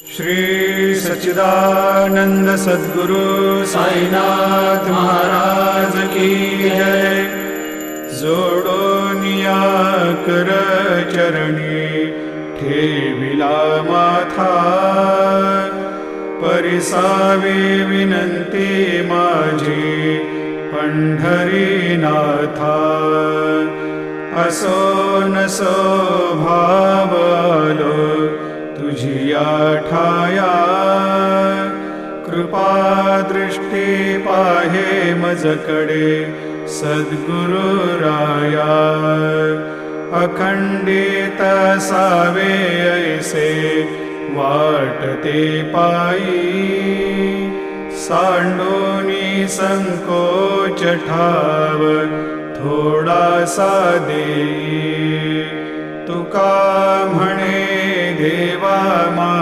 श्री सच्चिदानंद सद्गुरु साईनाथ महाराज की जय। जोडोनिया कर चरणी ठेविला माथा, परिसावे विनंती माझी पंढरीनाथा। असो नसो भाव आलो तुझिया ठाया, कृपा दृष्टी पाहे मजकडे सद्गुरु राया। अखंडित सावे ऐसे वाटते पायी, सांडोनी संकोच ठाव थोडासा देई। तुका म्हणे देवा मा